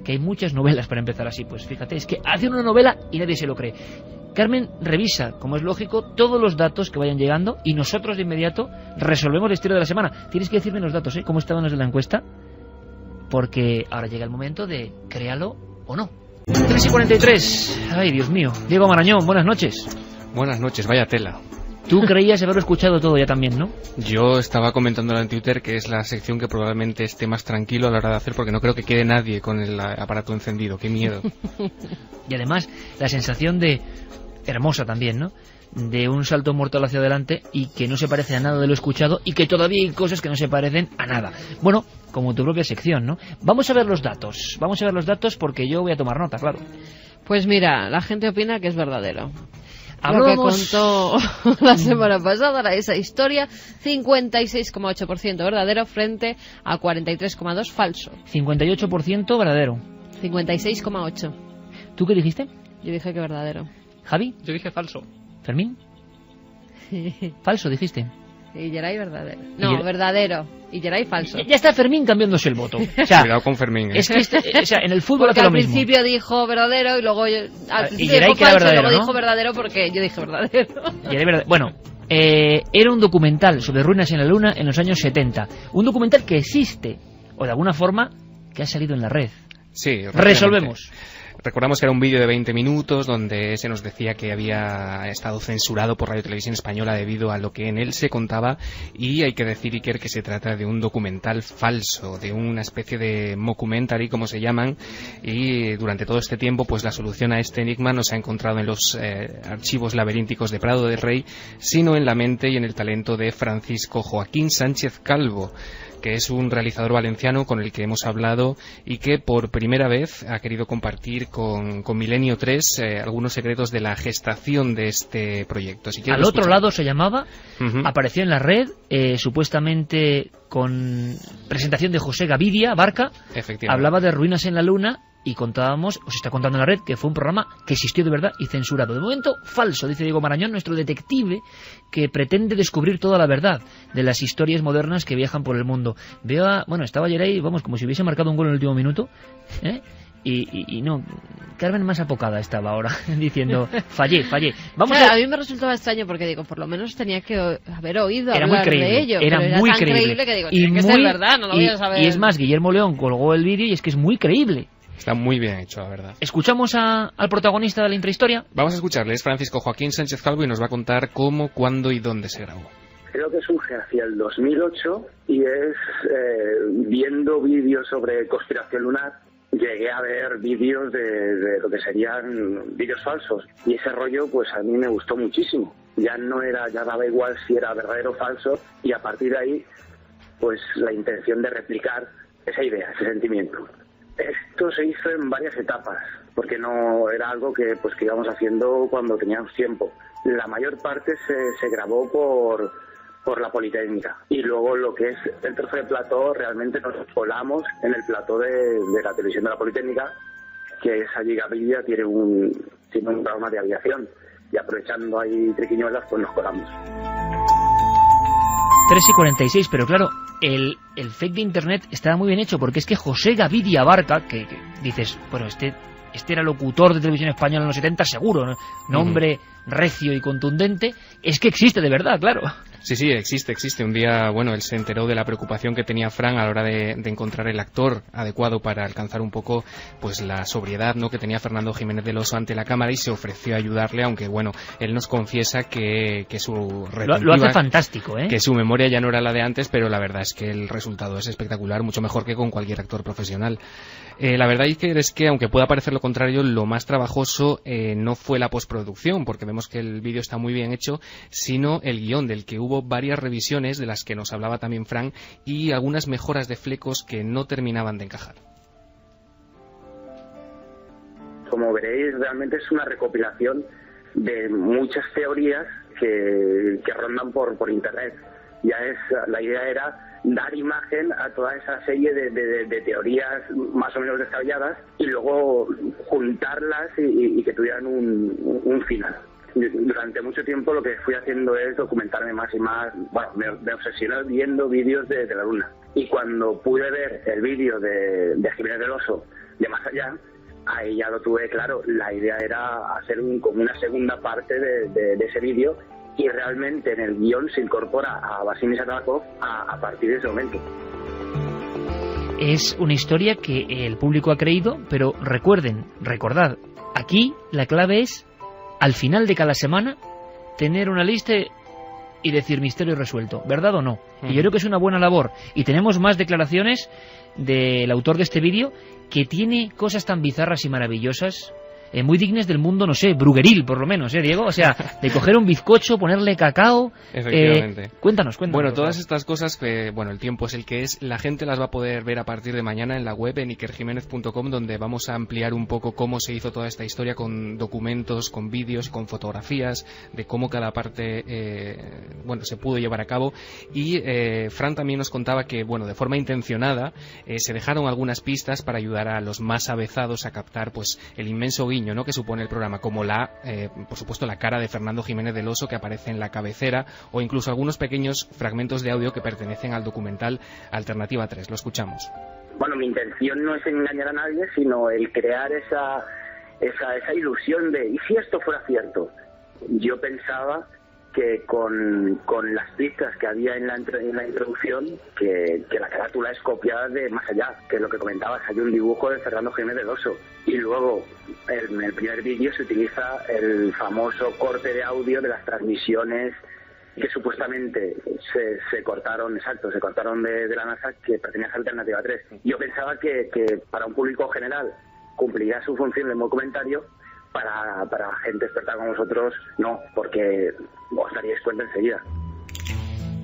Que hay muchas novelas para empezar así. Pues fíjate, es que hacen una novela y nadie se lo cree. Carmen revisa, como es lógico, todos los datos que vayan llegando y nosotros de inmediato resolvemos la historia de la semana. Tienes que decirme los datos, ¿eh? ¿Cómo estaban los de la encuesta? Porque ahora llega el momento de créalo o no. 3:43. Ay, Dios mío. Diego Marañón, buenas noches. Buenas noches, vaya tela. Tú creías haberlo escuchado todo ya también, ¿no? Yo estaba comentándolo en Twitter que es la sección que probablemente esté más tranquilo a la hora de hacer, porque no creo que quede nadie con el aparato encendido. ¡Qué miedo! Y además, la sensación de... hermosa también, ¿no? De un salto mortal hacia adelante y que no se parece a nada de lo escuchado y que todavía hay cosas que no se parecen a nada. Bueno, como tu propia sección, ¿no? Vamos a ver los datos porque yo voy a tomar nota, claro. Pues mira, la gente opina que es verdadero. Hablábamos... Lo que contó la semana pasada era esa historia, 56,8% verdadero frente a 43,2% falso. 58% verdadero. 56,8%. ¿Tú qué dijiste? Yo dije que verdadero. ¿Javi? Yo dije falso. ¿Fermín? Falso, dijiste. Y Geray verdadero. No, verdadero. Y Geray falso. Ya está Fermín cambiándose el voto. O sea, cuidado con Fermín. Es que en el fútbol porque hace al lo mismo. principio dijo verdadero y luego al principio Geray dijo que era falso verdadero, y luego ¿no? dijo verdadero porque yo dije verdadero. Bueno, era un documental sobre ruinas en la Luna en los años 70. Un documental que existe, o de alguna forma, que ha salido en la red. Sí, resolvemos. Recordamos que era un vídeo de 20 minutos donde se nos decía que había estado censurado por Radio Televisión Española debido a lo que en él se contaba, y hay que decir, Iker, que se trata de un documental falso, de una especie de mockumentary, como se llaman, y durante todo este tiempo pues la solución a este enigma no se ha encontrado en los archivos laberínticos de Prado del Rey, sino en la mente y en el talento de Francisco Joaquín Sánchez Calvo, que es un realizador valenciano con el que hemos hablado y que por primera vez ha querido compartir con Milenio 3 algunos secretos de la gestación de este proyecto. Si Al otro lado se llamaba, apareció en la red, supuestamente con presentación de José Gavidia Barca, hablaba de ruinas en la Luna y contábamos, os está contando en la red, que fue un programa que existió de verdad y censurado. De momento, falso, dice Diego Marañón, nuestro detective que pretende descubrir toda la verdad de las historias modernas que viajan por el mundo. Estaba ayer ahí, como si hubiese marcado un gol en el último minuto, y no, Carmen más apocada estaba ahora, diciendo, fallé. A mí me resultaba extraño porque digo, por lo menos tenía que haber oído hablar de ello. Era pero muy tan creíble que digo, tiene que ser verdad, no lo voy a saber. Y es más, Guillermo León colgó el vídeo y es que es muy creíble. Está muy bien hecho, la verdad. ¿Escuchamos al protagonista de la intrahistoria? Vamos a escucharle, es Francisco Joaquín Sánchez Calvo y nos va a contar cómo, cuándo y dónde se grabó. Creo que surge hacia el 2008 y es viendo vídeos sobre conspiración lunar, llegué a ver vídeos de lo que serían vídeos falsos y ese rollo pues a mí me gustó muchísimo. Ya daba igual si era verdadero o falso y a partir de ahí pues la intención de replicar esa idea, ese sentimiento. Esto se hizo en varias etapas, porque no era algo que íbamos haciendo cuando teníamos tiempo. La mayor parte se grabó por la Politécnica. Y luego lo que es el trozo de plató, realmente nos colamos en el plató de la televisión de la Politécnica, que es allí Gavilla, tiene un programa de aviación, y aprovechando ahí triquiñuelas, pues nos colamos. 3:46, pero claro, el fake de internet estaba muy bien hecho, porque es que José Gavidia Abarca, que dices, bueno, este era locutor de televisión española en los 70 seguro, ¿no? Nombre recio y contundente, es que existe de verdad, claro. Sí, existe. Un día, bueno, él se enteró de la preocupación que tenía Fran a la hora de encontrar el actor adecuado para alcanzar un poco pues la sobriedad, ¿no?, que tenía Fernando Jiménez del Oso ante la cámara, y se ofreció a ayudarle, aunque bueno, él nos confiesa que su lo hace fantástico, que su memoria ya no era la de antes, pero la verdad es que el resultado es espectacular, mucho mejor que con cualquier actor profesional. La verdad es que aunque pueda parecer lo contrario, lo más trabajoso no fue la postproducción, porque vemos que el vídeo está muy bien hecho, sino el guión, del que hubo varias revisiones, de las que nos hablaba también Fran, y algunas mejoras de flecos que no terminaban de encajar. Como veréis, realmente es una recopilación de muchas teorías que rondan por internet. La idea era dar imagen a toda esa serie de teorías más o menos descabelladas, y luego juntarlas y que tuvieran un final. Durante mucho tiempo lo que fui haciendo es documentarme más y más. Bueno, me obsesioné viendo vídeos de la Luna, y cuando pude ver el vídeo de Jiménez del Oso, de Más Allá, ahí ya lo tuve claro. La idea era hacer como una segunda parte de ese vídeo, y realmente en el guión se incorpora a Vasily Satakov a partir de ese momento. Es una historia que el público ha creído, pero recordad, aquí la clave es, al final de cada semana, tener una lista y decir misterio resuelto, ¿verdad o no? Y yo creo que es una buena labor. Y tenemos más declaraciones del autor de este vídeo, que tiene cosas tan bizarras y maravillosas, muy dignas del mundo, no sé, brugueril, por lo menos, Diego? O sea, de coger un bizcocho, ponerle cacao. Efectivamente. Cuéntanos. Bueno, todas estas cosas que, bueno, el tiempo es el que es, la gente las va a poder ver a partir de mañana en la web, en ikerjimenez.com, donde vamos a ampliar un poco cómo se hizo toda esta historia, con documentos, con vídeos, con fotografías, de cómo cada parte, se pudo llevar a cabo. Y Fran también nos contaba que, bueno, de forma intencionada, se dejaron algunas pistas para ayudar a los más avezados a captar, pues, el inmenso guiño, ¿no?, que supone el programa, como por supuesto, la cara de Fernando Jiménez del Oso que aparece en la cabecera, o incluso algunos pequeños fragmentos de audio que pertenecen al documental Alternativa 3. Lo escuchamos. Bueno, mi intención no es engañar a nadie, sino el crear esa ilusión de, ¿y si esto fuera cierto? Yo pensaba que con las pistas que había en la introducción, que la carátula es copiada de Más Allá, que es lo que comentabas, hay un dibujo de Fernando Jiménez del Oso, y luego en el primer vídeo se utiliza el famoso corte de audio de las transmisiones que supuestamente se cortaron de la NASA, que pertenecían a Alternativa 3. Yo pensaba que para un público general cumpliría su función de documentario. Para gente experta como vosotros, no, porque os daríais cuenta enseguida.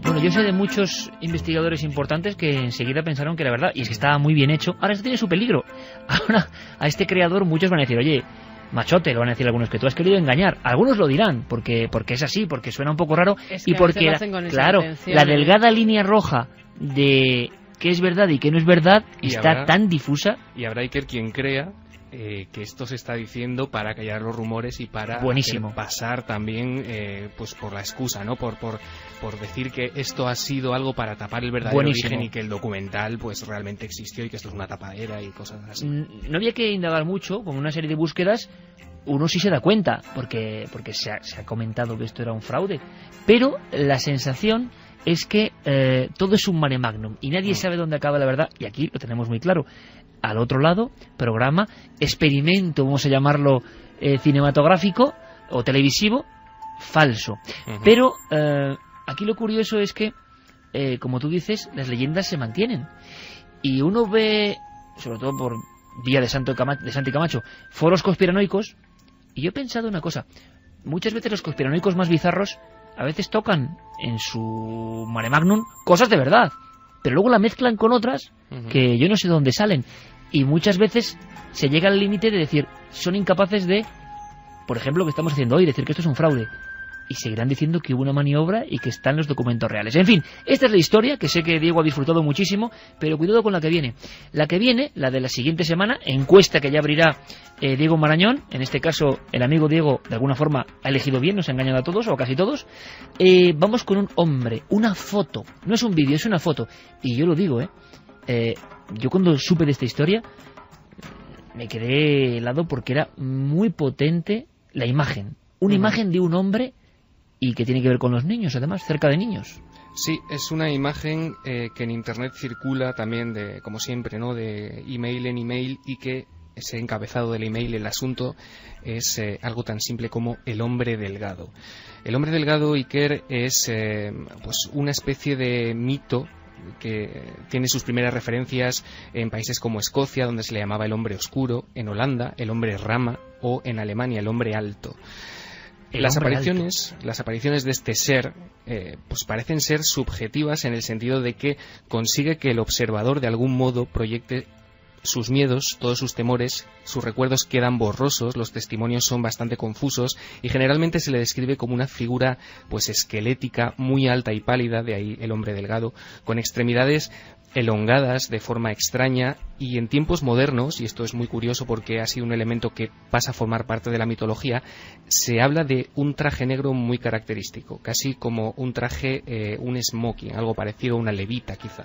Bueno, yo sé de muchos investigadores importantes que enseguida pensaron que era verdad, y es que estaba muy bien hecho. Ahora esto tiene su peligro. Ahora a este creador muchos van a decir, oye, machote, lo van a decir algunos, que tú has querido engañar. Algunos lo dirán, porque es así, porque suena un poco raro, y porque la delgada línea roja de qué es verdad y qué no es verdad está tan difusa. Y habrá Iker quien crea que esto se está diciendo para callar los rumores y para pasar también pues por la excusa, ¿no? Por decir que esto ha sido algo para tapar el verdadero origen, y que el documental pues realmente existió y que esto es una tapadera y cosas así. No había que indagar mucho, con una serie de búsquedas uno sí se da cuenta, porque se ha comentado que esto era un fraude, pero la sensación es que todo es un mare magnum y nadie sabe dónde acaba la verdad, y aquí lo tenemos muy claro. Al otro lado, programa, experimento, vamos a llamarlo cinematográfico o televisivo, falso. Pero aquí lo curioso es que, como tú dices, las leyendas se mantienen. Y uno ve, sobre todo por vía de Santi Camacho, foros conspiranoicos, y yo he pensado una cosa. Muchas veces los conspiranoicos más bizarros a veces tocan en su mare magnum cosas de verdad, pero luego la mezclan con otras que yo no sé de dónde salen, y muchas veces se llega al límite de decir, son incapaces de, por ejemplo, lo que estamos haciendo hoy, decir que esto es un fraude. y seguirán diciendo que hubo una maniobra y que están los documentos reales. En fin, esta es la historia, que sé que Diego ha disfrutado muchísimo, pero cuidado con la que viene. La que viene, la de la siguiente semana, encuesta que ya abrirá Diego Marañón. En este caso, el amigo Diego, de alguna forma, ha elegido bien, nos ha engañado a todos, o a casi todos. Vamos con un hombre, una foto. No es un vídeo, es una foto. Y yo lo digo, yo cuando supe de esta historia, me quedé helado porque era muy potente la imagen. Una imagen de un hombre y que tiene que ver con los niños, además, cerca de niños. Sí, es una imagen que en Internet circula también, como siempre, ¿no? De email en email, y que ese encabezado del email, el asunto, es algo tan simple como el hombre delgado. El hombre delgado, Iker, es pues una especie de mito que tiene sus primeras referencias en países como Escocia, donde se le llamaba el hombre oscuro, en Holanda el hombre rama, o en Alemania el hombre alto. Las apariciones de este ser pues parecen ser subjetivas, en el sentido de que consigue que el observador de algún modo proyecte sus miedos, todos sus temores. Sus recuerdos quedan borrosos, los testimonios son bastante confusos, y generalmente se le describe como una figura pues esquelética, muy alta y pálida, de ahí el hombre delgado, con extremidades elongadas de forma extraña. Y en tiempos modernos, y esto es muy curioso porque ha sido un elemento que pasa a formar parte de la mitología, se habla de un traje negro muy característico, casi como un traje, un smoking, algo parecido a una levita quizá.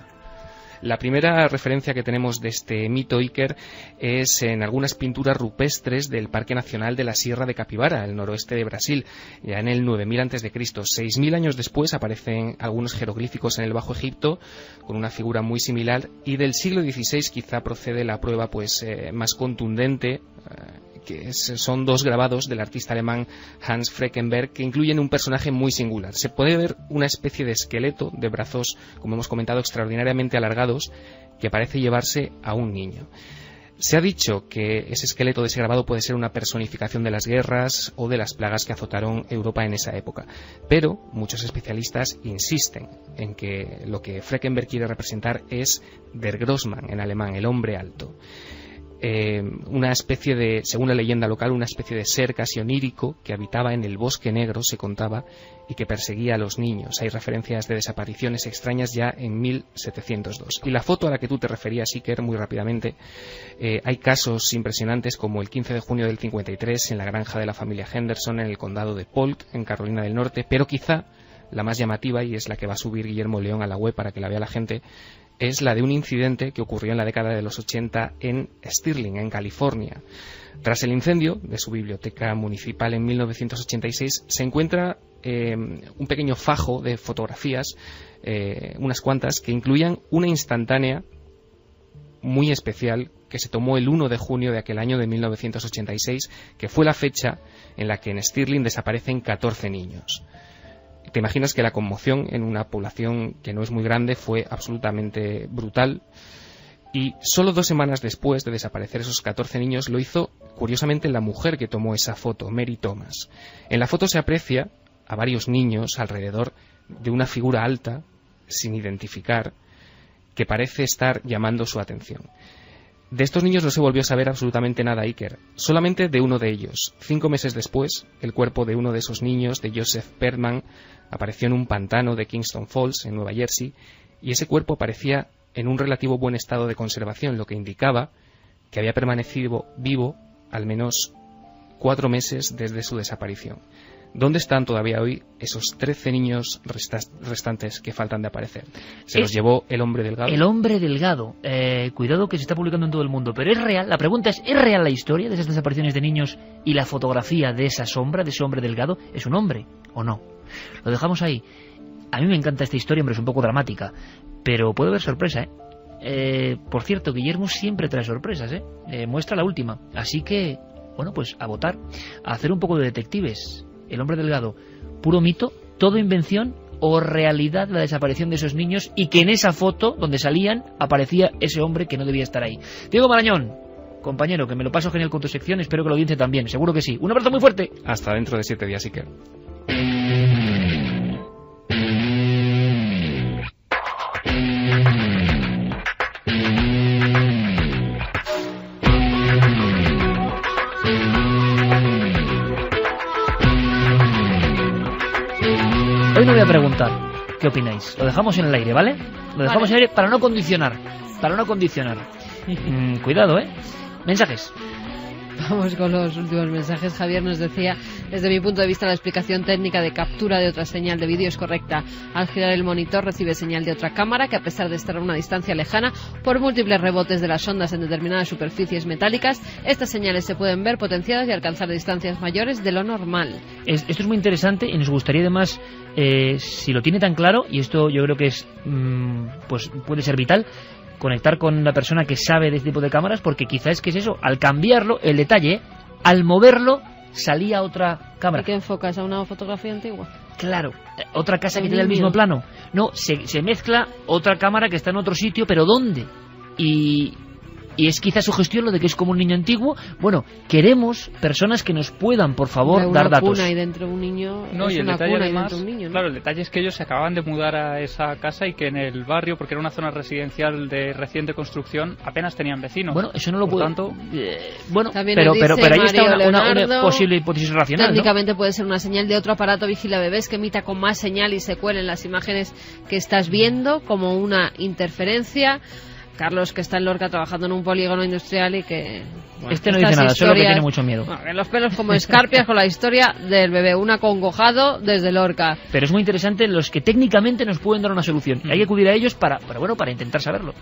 La primera referencia que tenemos de este mito, Iker, es en algunas pinturas rupestres del Parque Nacional de la Sierra de Capibara, al noroeste de Brasil, ya en el 9000 a.C. 6000 años después aparecen algunos jeroglíficos en el Bajo Egipto con una figura muy similar, y del siglo XVI quizá procede la prueba pues más contundente, que son dos grabados del artista alemán Hans Freckenberg, que incluyen un personaje muy singular. Se puede ver una especie de esqueleto de brazos, como hemos comentado, extraordinariamente alargados, que parece llevarse a un niño. Se ha dicho que ese esqueleto de ese grabado puede ser una personificación de las guerras o de las plagas que azotaron Europa en esa época, pero muchos especialistas insisten en que lo que Freckenberg quiere representar es Der Grossmann, en alemán, el hombre alto. Una especie de, según la leyenda local, una especie de ser casi onírico que habitaba en el Bosque Negro, se contaba, y que perseguía a los niños. Hay referencias de desapariciones extrañas ya en 1702. Y la foto a la que tú te referías, Iker, muy rápidamente, hay casos impresionantes como el 15 de junio del 53 en la granja de la familia Henderson en el condado de Polk, en Carolina del Norte, pero quizá la más llamativa, y es la que va a subir Guillermo León a la web para que la vea la gente, es la de un incidente que ocurrió en la década de los 80 en Stirling, en California. Tras el incendio de su biblioteca municipal en 1986, se encuentra un pequeño fajo de fotografías, unas cuantas, que incluían una instantánea muy especial que se tomó el 1 de junio de aquel año de 1986, que fue la fecha en la que en Stirling desaparecen 14 niños. Te imaginas que la conmoción en una población que no es muy grande fue absolutamente brutal, y solo 2 semanas después de desaparecer esos 14 niños lo hizo, curiosamente, la mujer que tomó esa foto, Mary Thomas. En la foto se aprecia a varios niños alrededor de una figura alta, sin identificar, que parece estar llamando su atención. De estos niños no se volvió a saber absolutamente nada, Iker. Solamente de uno de ellos. 5 meses después, el cuerpo de uno de esos niños, de Joseph Perlman, apareció en un pantano de Kingston Falls, en Nueva Jersey, y ese cuerpo aparecía en un relativo buen estado de conservación, lo que indicaba que había permanecido vivo al menos 4 meses desde su desaparición. ¿Dónde están todavía hoy esos 13 niños restantes que faltan de aparecer? ¿Se los llevó el hombre delgado? El hombre delgado. Cuidado, que se está publicando en todo el mundo. Pero es real. La pregunta ¿es real la historia de esas desapariciones de niños y la fotografía de esa sombra, de ese hombre delgado? ¿Es un hombre o no? Lo dejamos ahí. A mí me encanta esta historia, hombre, es un poco dramática. Pero puede haber sorpresa, por cierto, Guillermo siempre trae sorpresas, muestra la última. Así que, bueno, pues a votar. A hacer un poco de detectives. El hombre delgado, puro mito, todo invención o realidad la desaparición de esos niños, y que en esa foto donde salían aparecía ese hombre que no debía estar ahí. Diego Marañón, compañero, que me lo paso genial con tu sección, espero que lo audiencia también, seguro que sí. Un abrazo muy fuerte. Hasta dentro de 7 días, Iker. Hoy no voy a preguntar qué opináis. Lo dejamos en el aire, ¿vale? Lo dejamos en el aire para no condicionar. Cuidado, ¿eh? Mensajes. Vamos con los últimos mensajes. Javier nos decía: desde mi punto de vista, la explicación técnica de captura de otra señal de vídeo es correcta. Al girar el monitor recibe señal de otra cámara que, a pesar de estar a una distancia lejana, por múltiples rebotes de las ondas en determinadas superficies metálicas, estas señales se pueden ver potenciadas y alcanzar distancias mayores de lo normal. Esto es muy interesante y nos gustaría además, si lo tiene tan claro, y esto yo creo que es pues puede ser vital, conectar con una persona que sabe de este tipo de cámaras, porque quizás es que es eso, al cambiarlo, el detalle, al moverlo, salía otra cámara. ¿Y qué enfocas? ¿A una fotografía antigua? Claro, otra casa que tiene el mismo plano. No, se mezcla otra cámara que está en otro sitio, pero ¿dónde? Y es quizás su gestión lo de que es como un niño antiguo. Bueno, queremos personas que nos puedan, por favor, dar datos. Una cuna y dentro de un niño. No, es y el una detalle cuna además, y dentro de un niño, ¿no? claro, el detalle es que ellos se acababan de mudar a esa casa y que en el barrio, porque era una zona residencial de reciente construcción, apenas tenían vecinos. Bueno, eso no lo puedo. Tanto, bueno, también pero ahí está una Leonardo, posible hipótesis racional, técnicamente ¿no? puede ser una señal de otro aparato vigila bebés que emita con más señal y se cuelen las imágenes que estás viendo, como una interferencia. Carlos, que está en Lorca trabajando en un polígono industrial y que... Bueno, no dice nada, solo que tiene mucho miedo. Bueno, en los pelos como escarpias con la historia del bebé, un acongojado desde Lorca. Pero es muy interesante los que técnicamente nos pueden dar una solución. Hay que acudir a ellos para intentar saberlo.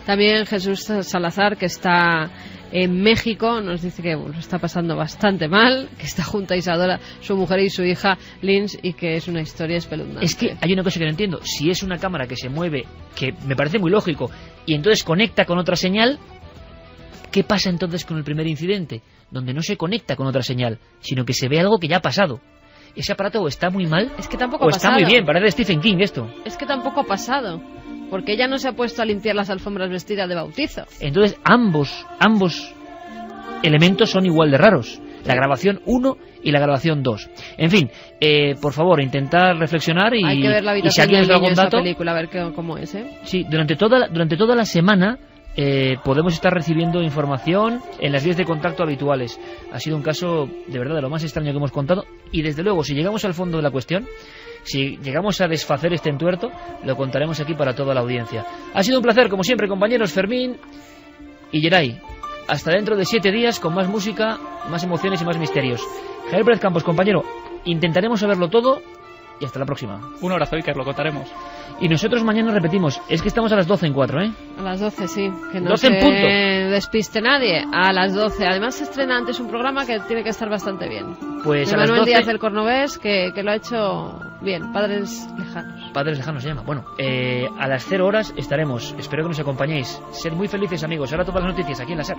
También Jesús Salazar, que está en México, nos dice que lo está pasando bastante mal, que está junto a Isadora, su mujer y su hija Lynch, y que es una historia espeluznante. Es que hay una cosa que no entiendo. Si es una cámara que se mueve, que me parece muy lógico, y entonces conecta con otra señal, ¿qué pasa entonces con el primer incidente? Donde no se conecta con otra señal, sino que se ve algo que ya ha pasado. Ese aparato o está muy mal, es que tampoco o ha pasado. Está muy bien, parece Stephen King esto. Es que tampoco ha pasado, porque ella no se ha puesto a limpiar las alfombras vestidas de bautizo. Entonces ambos elementos son igual de raros. La grabación 1 y la grabación 2. En fin, por favor, intentar reflexionar y, hay que ver la habitación si alguien nos da algún dato, película, a ver cómo es, ¿eh? Sí, durante toda la semana podemos estar recibiendo información en las vías de contacto habituales. Ha sido un caso de verdad de lo más extraño que hemos contado, y desde luego, si llegamos al fondo de la cuestión, si llegamos a desfacer este entuerto, lo contaremos aquí para toda la audiencia. Ha sido un placer, como siempre, compañeros Fermín y Geray. Hasta dentro de 7 días con más música, más emociones y más misterios. Javier Pérez Campos, compañero, intentaremos saberlo todo y hasta la próxima. Un abrazo, Iker, lo contaremos. Y nosotros mañana repetimos, es que estamos a las 12 en 4, ¿eh? A las 12, sí, que no 12 se en punto. Despiste nadie, a las 12. Además se estrena antes un programa que tiene que estar bastante bien. Pues de a las Manuel 12... Díaz del Cornovés, que lo ha hecho bien, Padres Lejanos. Padres Lejanos se llama. Bueno, a las 0 horas estaremos, espero que nos acompañéis. Sed muy felices, amigos. Ahora todas las noticias aquí en la SER.